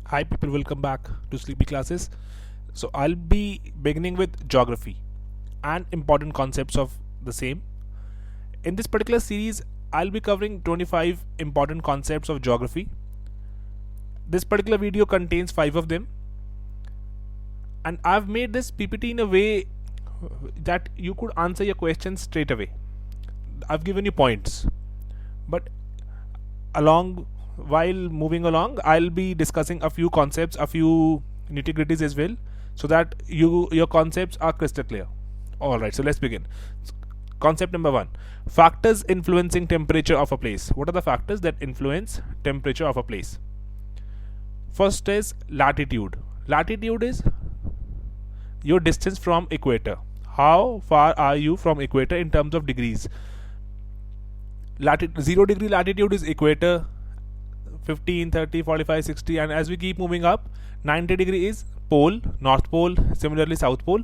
Hi people, welcome back to Sleepy Classes. So I'll be beginning with geography and important concepts of the same. In this particular series, I'll be covering 25 important concepts of geography. This particular video contains 5 of them, and I've made this PPT in a way that you could answer your questions straight away. I've given you points, but while moving along, I'll be discussing a few concepts, a few nitty-gritties as well, so that your concepts are crystal clear. Alright, so let's begin. Concept number 1: factors influencing temperature of a place. What are the factors that influence temperature of a place? First is latitude. Latitude is your distance from equator. How far are you from equator in terms of degrees? 0 degree latitude is equator, 15, 30, 45, 60, and as we keep moving up, 90 degree is pole, north pole, similarly south pole.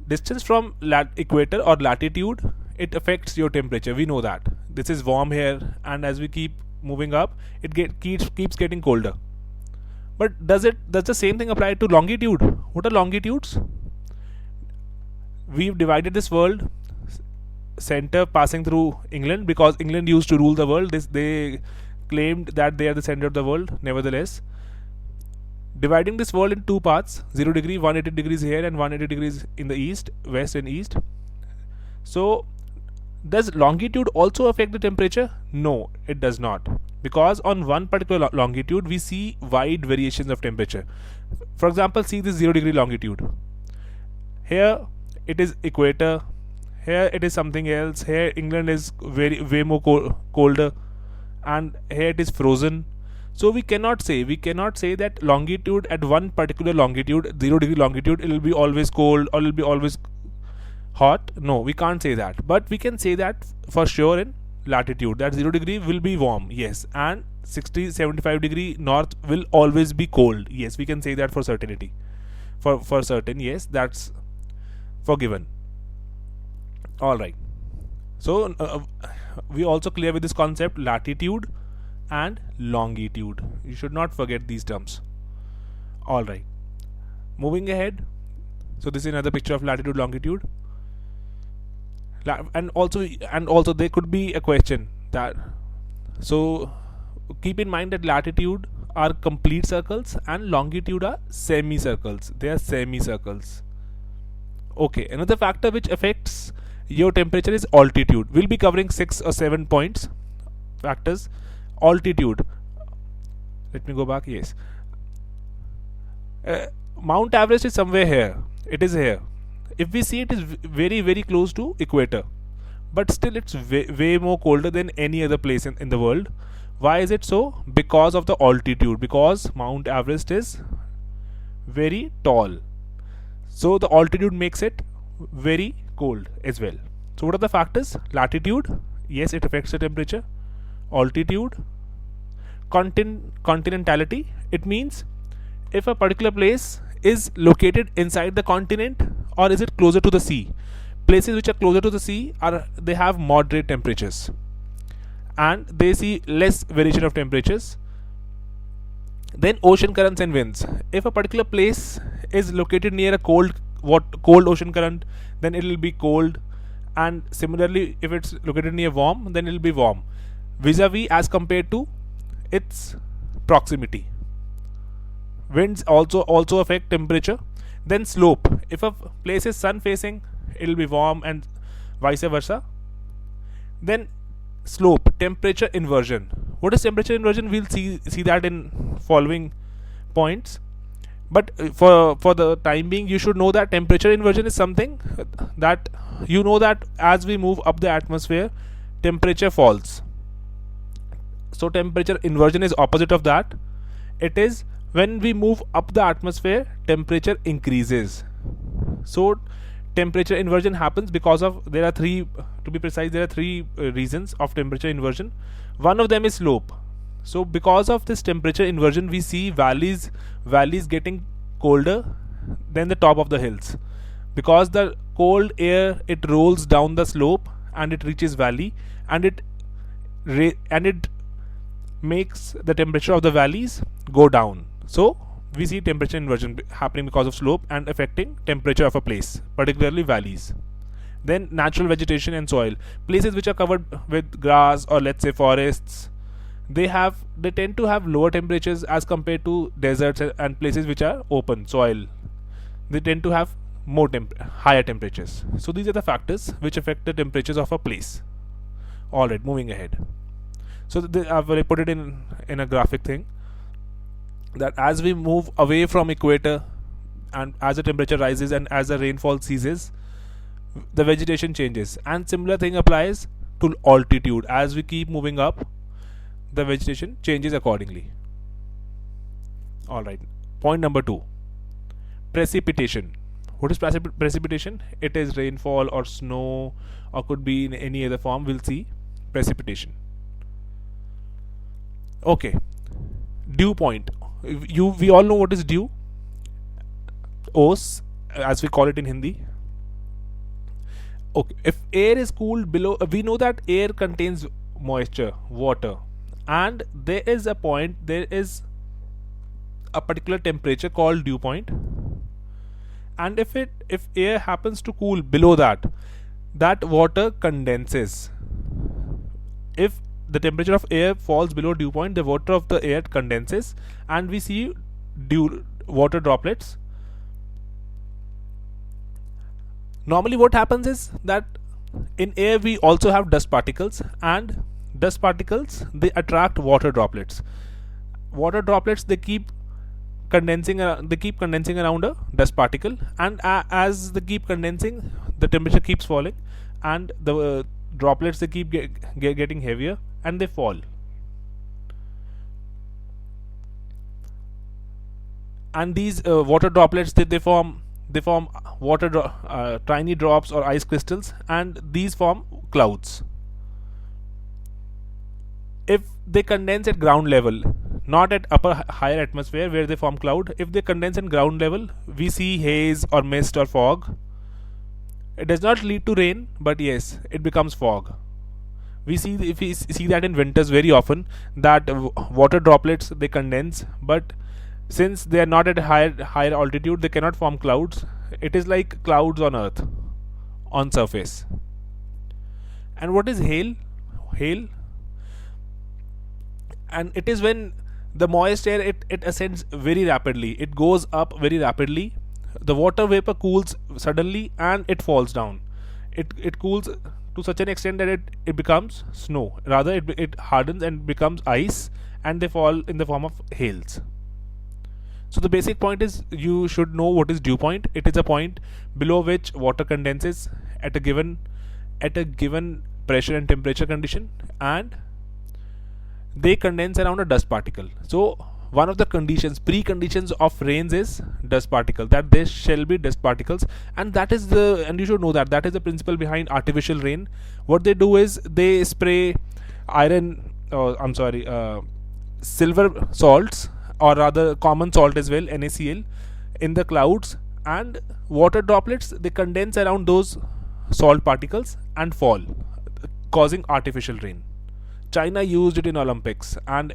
Distance from equator or latitude, it affects your temperature. We know that this is warm here, and as we keep moving up, it keeps getting colder. But does the same thing apply to longitude? What are longitudes? We've divided this world, center passing through England, because England used to rule the world. They claimed that they are the center of the world. Nevertheless, dividing this world in two parts, 0 degree, 180 degrees here and 180 degrees in the east, west and east. So does longitude also affect the temperature? No, it does not, because on one particular longitude we see wide variations of temperature. For example, see this 0 degree longitude. Here it is equator, here it is something else, here England is way more colder, and here it is frozen. So we cannot say that longitude at one particular longitude, 0 degree longitude, it will be always cold or it will be always hot. No, we can't say that, but we can say that for sure in latitude, that 0 degree will be warm, yes, and 60-75 degree north will always be cold. Yes, we can say that for certainty, for certain. Yes, that's forgiven. Alright, so we also clear with this concept, latitude and longitude. You should not forget these terms. Alright, moving ahead. So this is another picture of latitude, longitude, and also there could be a question that, so keep in mind that latitude are complete circles and longitude are semicircles. They are semicircles. Okay, another factor which affects your temperature is altitude. We'll be covering 6 or 7 points, factors. Altitude, let me go back. Yes, Mount Everest is somewhere here. It is here. If we see, it is very close to equator, but still it's way more colder than any other place in the world. Why is it so? Because of the altitude, because Mount Everest is very tall, so the altitude makes it very cold as well. So what are the factors? Latitude, yes, it affects the temperature. Altitude. Continentality, it means if a particular place is located inside the continent or is it closer to the sea. Places which are closer to the sea they have moderate temperatures and they see less variation of temperatures. Then ocean currents and winds. If a particular place is located near a cold ocean current, then it will be cold, and similarly if it's located near warm, then it will be warm, vis-a-vis as compared to its proximity. Winds also affect temperature. Then slope. If a place is sun facing, it will be warm, and vice versa. Then slope, temperature inversion. What is temperature inversion? We'll see that in following points, but for the time being, you should know that temperature inversion is something that you know that as we move up the atmosphere, temperature falls. So temperature inversion is opposite of that. It is when we move up the atmosphere, temperature increases. So temperature inversion happens because of, there are three reasons of temperature inversion. One of them is slope. So because of this temperature inversion, we see valleys getting colder than the top of the hills, because the cold air, it rolls down the slope and it reaches valley, and it makes the temperature of the valleys go down. So we see temperature inversion happening because of slope and affecting temperature of a place, particularly valleys. Then natural vegetation and soil. Places which are covered with grass or let's say forests, they tend to have lower temperatures as compared to deserts and places which are open soil. They tend to have higher temperatures. So these are the factors which affect the temperatures of a place. Alright, moving ahead. So I've put it in a graphic thing, that as we move away from equator and as the temperature rises and as the rainfall ceases, the vegetation changes, and similar thing applies to altitude. As we keep moving up, the vegetation changes accordingly. Alright, point number 2, precipitation. What is precipitation? It is rainfall or snow, or could be in any other form. We'll see precipitation. Okay, dew point. We all know what is dew, os as we call it in Hindi. Okay, if air is cooled below, we know that air contains moisture, water, and there is a particular temperature called dew point, and if air happens to cool below that water condenses. If the temperature of air falls below dew point, the water of the air condenses and we see water droplets. Normally what happens is that in air we also have dust particles, and dust particles, they attract water droplets. Water droplets, they keep condensing around a dust particle, and as they keep condensing, the temperature keeps falling, and the droplets, they keep getting heavier and they fall. And these water droplets, they form tiny drops or ice crystals, and these form clouds. If they condense at ground level, not at higher atmosphere where they form cloud, if they condense at ground level, we see haze or mist or fog. It does not lead to rain, but yes, it becomes fog. We see that in winters very often, that water droplets, they condense, but since they are not at higher altitude, they cannot form clouds. It is like clouds on earth, on surface. And what is hail? And it is when the moist air, it ascends very rapidly, it goes up very rapidly. The water vapor cools suddenly and it falls down. It cools to such an extent that it becomes snow. Rather, it hardens and becomes ice, and they fall in the form of hails. So the basic point is, you should know what is dew point. It is a point below which water condenses at a given pressure and temperature condition, and they condense around a dust particle. So one of the preconditions of rains is dust particle, that there shall be dust particles, and you should know that is the principle behind artificial rain. What they do is they spray silver salts, or rather common salt as well, NaCl, in the clouds, and water droplets, they condense around those salt particles and fall, causing artificial rain. China used it in Olympics, and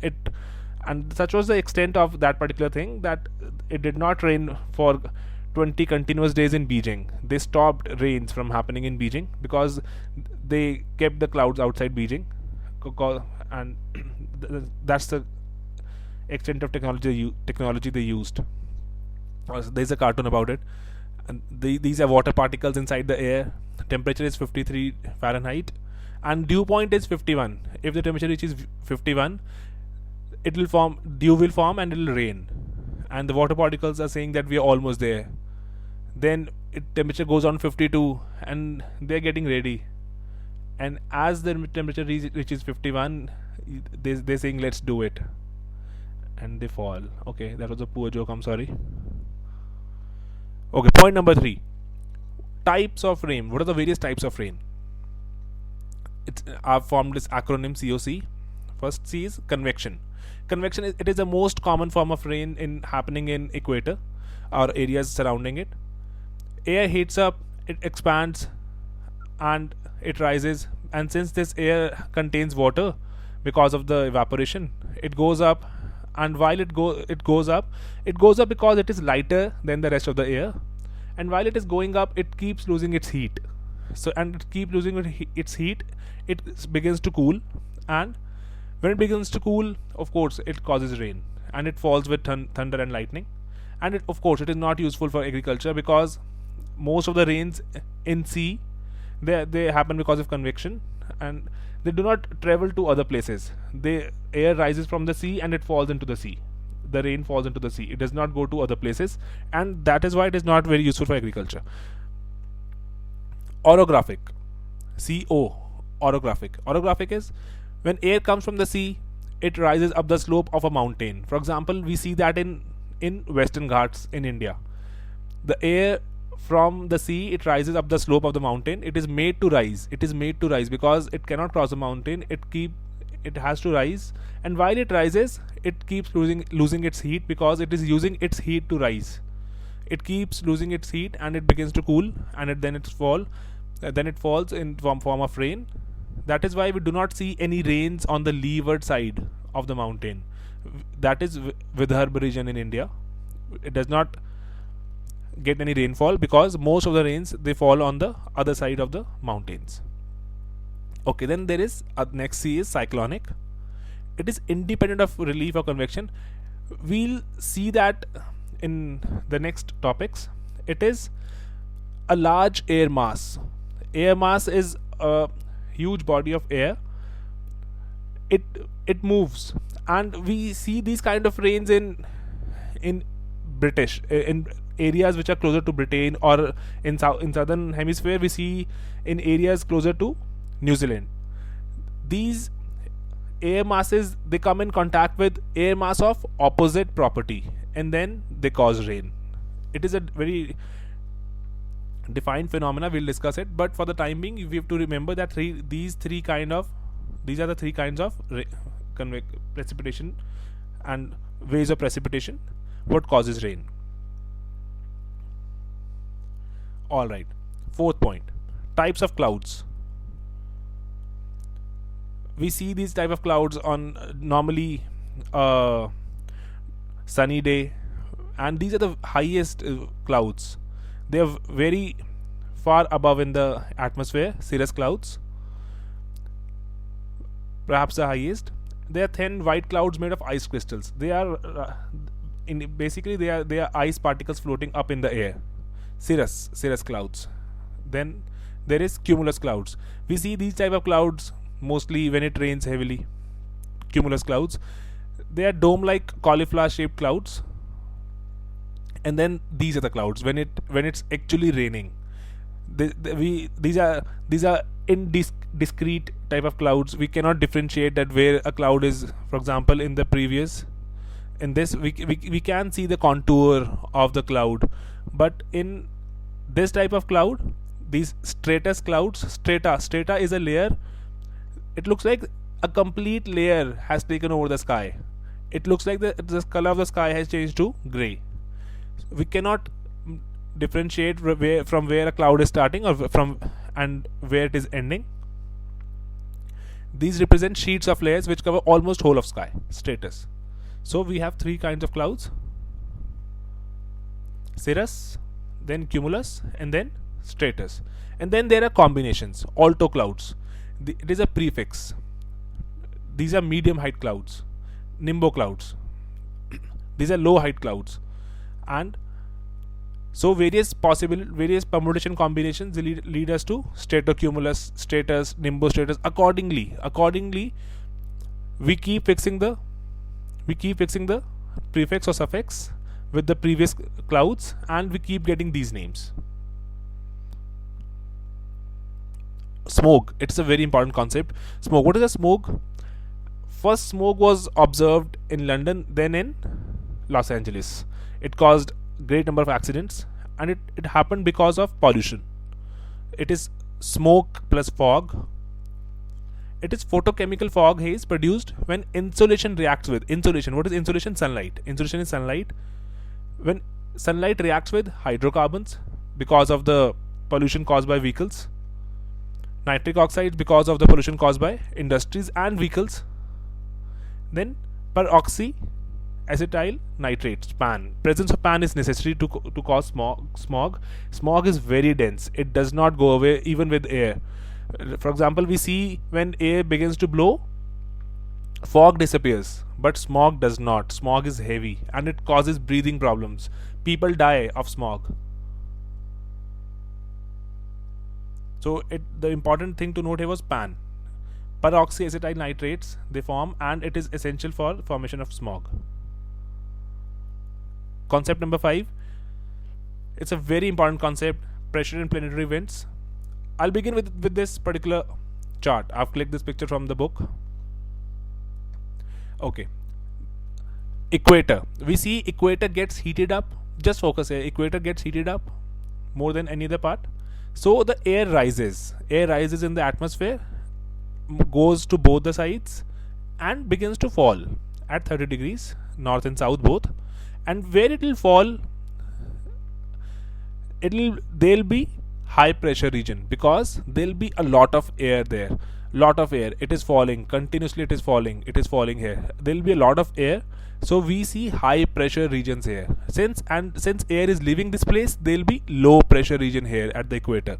such was the extent of that particular thing that it did not rain for 20 continuous days in Beijing. They stopped rains from happening in Beijing because they kept the clouds outside Beijing, and that's the extent of technology they used. There's a cartoon about it, and these are water particles inside the air. Temperature is 53 Fahrenheit, and dew point is 51. If the temperature reaches 51, dew will form and it will rain, and the water particles are saying that we are almost there. Then temperature goes on 52 and they're getting ready, and as the temperature reaches 51, they're saying let's do it, and they fall. Okay, that was a poor joke, I'm sorry. Okay, point number 3, types of rain. What are the various types of rain? I've formed this acronym COC. First C is convection. Convection is the most common form of rain happening in equator or areas surrounding it. Air heats up, it expands, and it rises, and since this air contains water because of the evaporation, it goes up and while it goes up because it is lighter than the rest of the air, and while it is going up, it keeps losing its heat. So, and it keeps losing its heat, it begins to cool, and when it begins to cool, of course, it causes rain, and it falls with thunder and lightning. And of course, it is not useful for agriculture, because most of the rains in sea, they happen because of convection, and they do not travel to other places. The air rises from the sea and it falls into the sea. The rain falls into the sea. It does not go to other places, and that is why it is not very useful for agriculture. Orographic. Orographic is when air comes from the sea, it rises up the slope of a mountain. For example, we see that in Western Ghats in India. The air from the sea, it rises up the slope of the mountain. It is made to rise. Because it cannot cross the mountain. It has to rise, and while it rises, it keeps losing its heat, because it is using its heat to rise. It keeps losing its heat, and it begins to cool, and then it falls in form of rain. That is why we do not see any rains on the leeward side of the mountain. That is Vidarbha region in India. It does not get any rainfall, because most of the rains, they fall on the other side of the mountains. Okay, then there is next C is cyclonic. It is independent of relief or convection. We'll see that in the next topics. It is a large air mass. Air mass is a huge body of air. It moves, and we see these kind of rains in areas which are closer to Britain, or in southern hemisphere we see in areas closer to New Zealand. These air masses, they come in contact with air mass of opposite property, and then they cause rain. It is a very defined phenomena. We'll discuss it, but for the time being, we have to remember that these are the three kinds of precipitation and ways of precipitation what causes rain. Alright, fourth point, types of clouds. We see these type of clouds on normally sunny day, and these are the highest clouds. They are very far above in the atmosphere. Cirrus clouds, perhaps the highest. They are thin white clouds made of ice crystals. They are they are ice particles floating up in the air. Cirrus clouds. Then there is cumulus clouds. We see these type of clouds mostly when it rains heavily. Cumulus clouds, they are dome-like cauliflower shaped clouds. And then these are the clouds when it's actually raining. These are discrete type of clouds. We cannot differentiate that where a cloud is. For example, in this we can see the contour of the cloud, but in this type of cloud, these stratus clouds, strata is a layer. It looks like a complete layer has taken over the sky. It looks like the color of the sky has changed to grey. We cannot differentiate from where a cloud is starting and where it is ending. These represent sheets of layers which cover almost whole of sky. Stratus. So we have three kinds of clouds: cirrus, then cumulus, and then stratus. And then there are combinations. Alto clouds. It is a prefix. These are medium height clouds. Nimbo clouds. These are low height clouds. And so various permutation combinations lead us to stratocumulus, stratus, nimbo stratus. Accordingly, we keep fixing the prefix or suffix with the previous clouds, and we keep getting these names. Smoke. It's a very important concept. Smoke. What is a smoke? First smoke was observed in London, then in Los Angeles. It caused great number of accidents, and it happened because of pollution. It is smoke plus fog. It is photochemical fog haze produced when insolation reacts with insolation. What is insolation? Sunlight. Insolation is sunlight. When sunlight reacts with hydrocarbons because of the pollution caused by vehicles, nitric oxides because of the pollution caused by industries and vehicles, then peroxy acetyl nitrates, PAN. Presence of PAN is necessary to cause Smog is very dense. It does not go away even with air. For example, we see when air begins to blow, fog disappears, but smog does not. Smog is heavy and it causes breathing problems. People die of smog. So the important thing to note here was PAN. Peroxyacetyl nitrates they form, and it is essential for formation of smog. Concept number 5. It's a very important concept, pressure in planetary winds. I'll begin with this particular chart. I've clicked this picture from the book. Okay. Equator. We see equator gets heated up. Just focus here. Equator gets heated up more than any other part. So the air rises. Air rises in the atmosphere, goes to both the sides, and begins to fall at 30 degrees, north and south both. And where it will fall, there'll be high pressure region, because there'll be a lot of air there. Lot of air. It is falling continuously. It is falling here. There'll be a lot of air. So we see high pressure regions here. Since air is leaving this place, there'll be low pressure region here at the equator.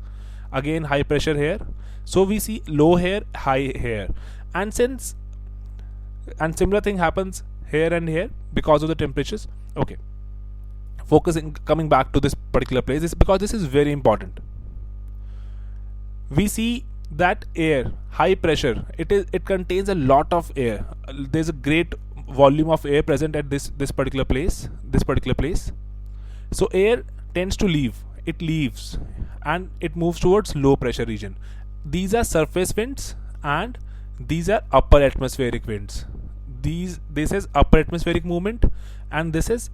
Again high pressure here. So we see low here, high here. And similar thing happens here and here because of the temperatures. Okay. Coming back to this particular place is because this is very important. We see that air, high pressure, it contains a lot of air. There's a great volume of air present at this particular place. So air tends to leave. It leaves and it moves towards low pressure region. These are surface winds and these are upper atmospheric winds. This is upper atmospheric movement and this is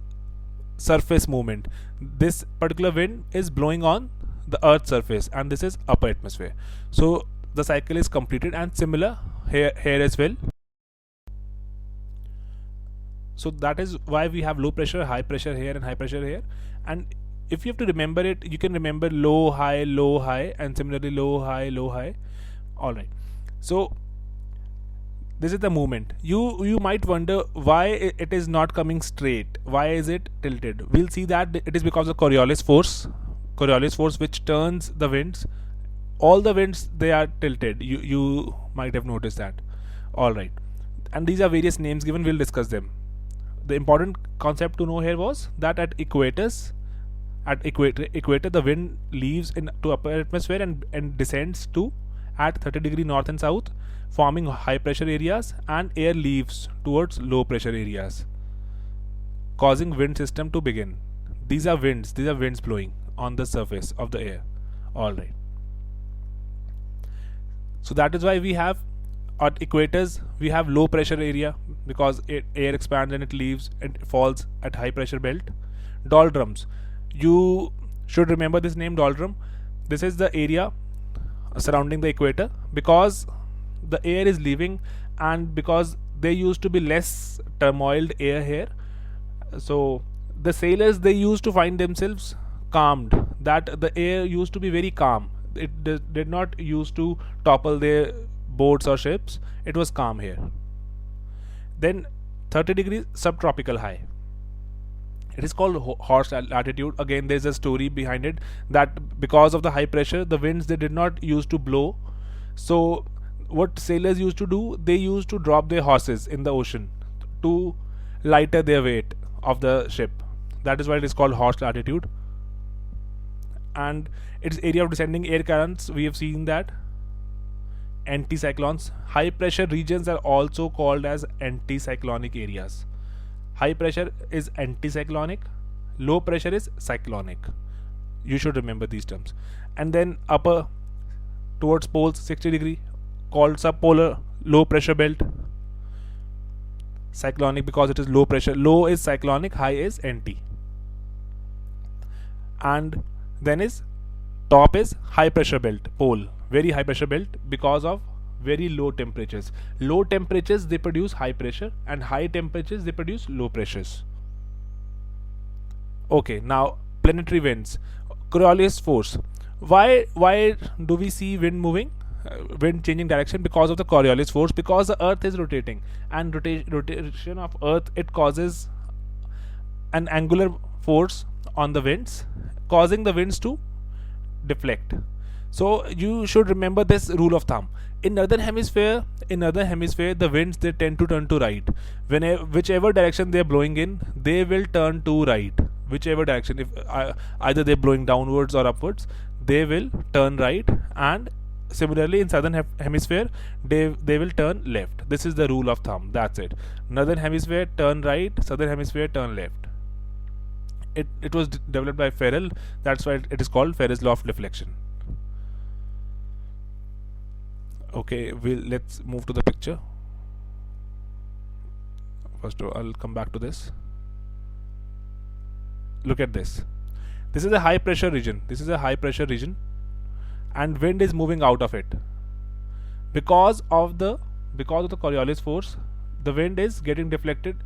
surface movement. This particular wind is blowing on the earth's surface and this is upper atmosphere. So the cycle is completed, and similar here as well. So that is why we have low pressure, high pressure here and high pressure here. And if you have to remember it, you can remember low, high, and similarly low, high. Alright. So this is the movement. You might wonder why it is not coming straight. Why is it tilted? We'll see that it is because of Coriolis force. Coriolis force which turns the winds. All the winds, they are tilted. You might have noticed that. Alright. And these are various names given. We'll discuss them. The important concept to know here was that at equator the wind leaves into upper atmosphere and descends to at 30 degree north and south, forming high pressure areas, and air leaves towards low pressure areas, causing wind system to begin. These are winds blowing on the surface of the air. Alright. So that is why we have at equators we have low pressure area, because air expands and it leaves and falls at high pressure belt. Doldrums. You should remember this name, doldrum. This is the area surrounding the equator, because the air is leaving and because there used to be less turmoiled air here. So the sailors, they used to find themselves calmed, that the air used to be very calm. It did not used to topple their boats or ships. It was calm here. Then 30 degrees subtropical high. It is called horse latitude. Again, there's a story behind it, that because of the high pressure, the winds, they did not used to blow. So what sailors used to do, they used to drop their horses in the ocean to lighter their weight of the ship. That is why it is called horse latitude. And its area of descending air currents, we have seen that. Anticyclones. High pressure regions are also called as anticyclonic areas. High pressure is anticyclonic, low pressure is cyclonic. You should remember these terms. And then upper towards poles, 60 degree, called subpolar low pressure belt. Cyclonic because it is low pressure. Low is cyclonic, high is anti. And then is top is high pressure belt, pole, very high pressure belt, because of very low temperatures. Low temperatures, they produce high pressure, and high temperatures, they produce low pressures. Okay, now planetary winds. Coriolis force. Why do we see wind moving? Wind changing direction? Because of the Coriolis force, because the earth is rotating, and rotation of earth, it causes an angular force on the winds, causing the winds to deflect. So you should remember this rule of thumb. In northern hemisphere, the winds, they tend to turn to right. Whenever, whichever direction they are blowing in, they will turn to right. Whichever direction, if either they're blowing downwards or upwards, they will turn right. And similarly, in southern hemisphere, they will turn left. This is the rule of thumb. That's it. Northern hemisphere turn right, southern hemisphere turn left. It was developed by Ferrel. That's why it is called Ferrel's law of deflection. Okay, let's move to the picture. First of all, I'll come back to this. Look at this. This is a high pressure region. And wind is moving out of it. Because of the Coriolis force, the wind is getting deflected.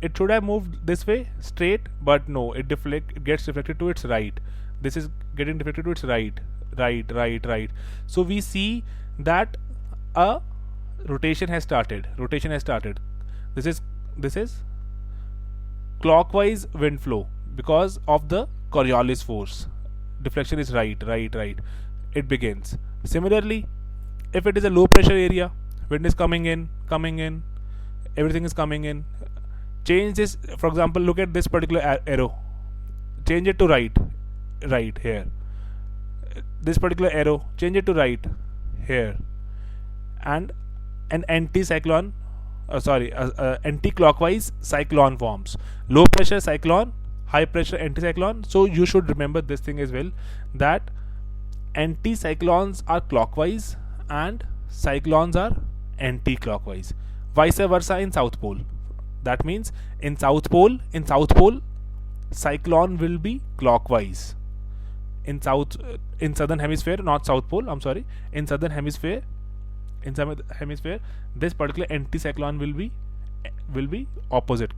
It should have moved this way straight, but no, it gets deflected to its right. This is getting deflected to its right. So we see that a rotation has started. This is clockwise wind flow because of the Coriolis force. Deflection is right. It begins. Similarly, if it is a low pressure area, wind is coming in, everything is coming in. Change this. For example, look at this particular arrow. Change it to right here. This particular arrow, change it to right here, and an anti-clockwise cyclone forms. Low pressure cyclone, high pressure anticyclone. So you should remember this thing as well, that anticyclones are clockwise and cyclones are anti-clockwise. Vice versa in South Pole. That means in South Pole, cyclone will be clockwise. In southern hemisphere, not South Pole, I'm sorry. In southern hemisphere, this particular anticyclone will be opposite,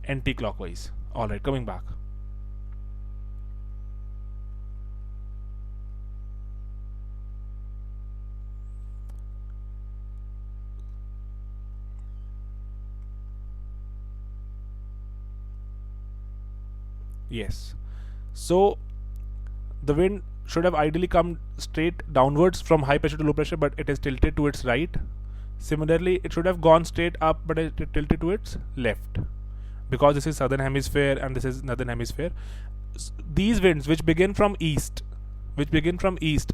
anti-clockwise. All right, coming back. Yes. So the wind should have ideally come straight downwards from high pressure to low pressure, but it is tilted to its right. Similarly, it should have gone straight up, but it tilted to its left, because this is southern hemisphere and this is northern hemisphere. These winds which begin from east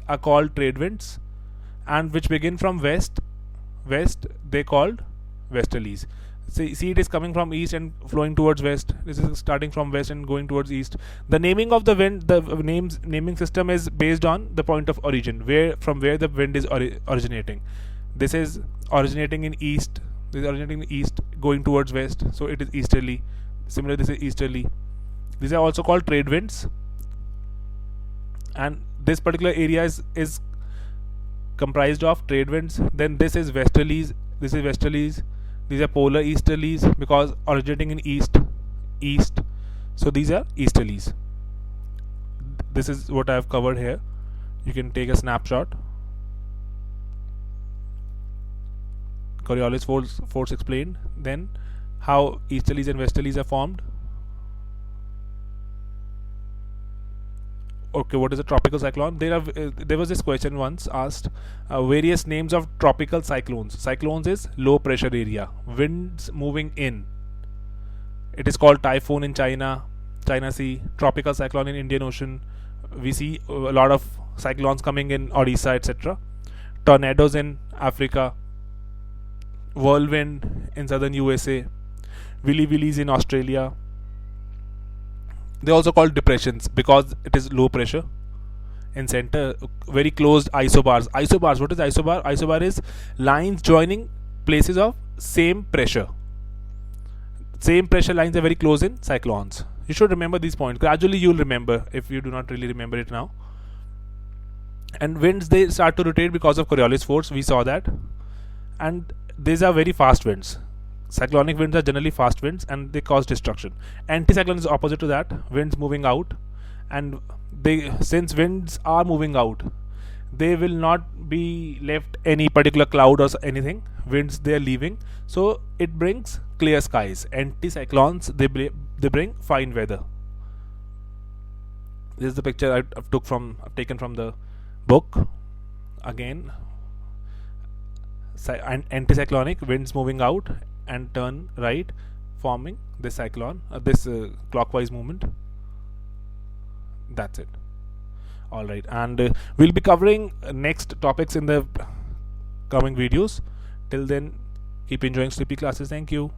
are called trade winds, and which begin from west they called westerlies. See, it is coming from east and flowing towards west. This is starting from west and going towards east. The naming of the wind, naming system is based on the point of origin, from where the wind is originating. This is originating in east. Going towards west. So it is easterly. Similarly, this is easterly. These are also called trade winds. And this particular area is comprised of trade winds. Then this is westerlies. These are polar easterlies because originating in east. So these are easterlies. This is what I have covered here. You can take a snapshot. Coriolis force explained. Then how easterlies and westerlies are formed. Okay, what is a tropical cyclone? There was this question once asked, various names of tropical cyclones. Cyclones is low pressure area, winds moving in. It is called typhoon in China Sea, tropical cyclone in Indian Ocean. We see a lot of cyclones coming in Odisha, etc. Tornadoes in Africa, whirlwind in southern USA, willy willies in Australia. They are also called depressions because it is low pressure. In center, very closed isobars. What is isobar? Isobar is lines joining places of same pressure. Same pressure lines are very close in cyclones. You should remember these points. Gradually you will remember if you do not really remember it now. And winds, they start to rotate because of Coriolis force. We saw that. And these are very fast winds. Cyclonic winds are generally fast winds and they cause destruction. Anticyclone is opposite to that, winds moving out, and since winds are moving out, they will not be left any particular cloud or anything. Winds, they are leaving, so it brings clear skies. Anticyclones, they they bring fine weather. This is the picture I've taken from the book. Again, anticyclonic winds moving out and turn right, forming this cyclone, this clockwise movement. That's it. All right, and we'll be covering next topics in the coming videos. Till then, keep enjoying sleepy classes. Thank you.